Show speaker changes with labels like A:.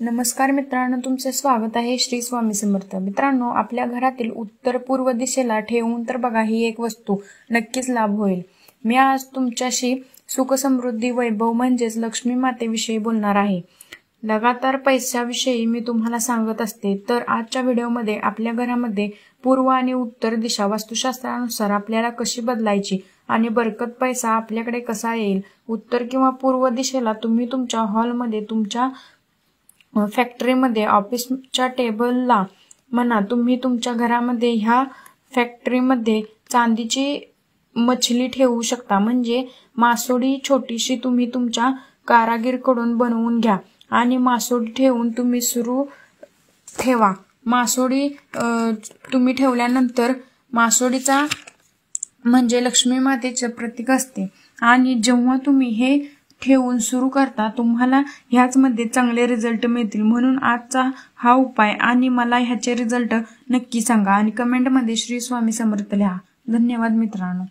A: नमस्कार मित्रांनो, तुमचे स्वागत आहे श्री स्वामी समर्थ। मित्रांनो, आपल्या घरातील उत्तर पूर्व दिशेला ठेवून तर बघा ही एक वस्तू नक्कीच लाभ होईल। मी आज तुमच्याशी सुख समृद्धी वैभव म्हणजेच लक्ष्मी मातेविषयी बोलणार आहे। लगातार पैशाविषयी मी तुम्हाला सांगत असते, तर आजच्या व्हिडिओमध्ये आपल्या घरामध्ये पूर्व आणि उत्तर दिशा वास्तुशास्त्रानुसार आपल्याला कशी बदलायची आणि बरकत पैसा आपल्याकडे कसा येईल। उत्तर किंवा पूर्व दिशेला तुम्ही तुमच्या हॉलमध्ये, तुमच्या फॅक्टरीमध्ये, ऑफिसच्या टेबलला म्हणा, तुम्ही तुमच्या घरामध्ये ह्या फॅक्टरीमध्ये चांदीची मछली ठेवू शकता। म्हणजे मासोळी छोटीशी तुम्ही तुमच्या कारागीरकडून बनवून घ्या आणि मासोळी ठेवून तुम्ही सुरू ठेवा। मासोळी तुम्ही ठेवल्यानंतर मासोळीचा म्हणजे लक्ष्मी मातेचे प्रतीक असते आणि जेव्हा तुम्ही हे ठेवून सुरू करता तुम्हाला ह्याचमध्ये चांगले रिझल्ट मिळतील। म्हणून आजचा हा उपाय आणि मला ह्याचे रिझल्ट नक्की सांगा आणि कमेंटमध्ये श्री स्वामी समर्थ लिहा। धन्यवाद मित्रांनो।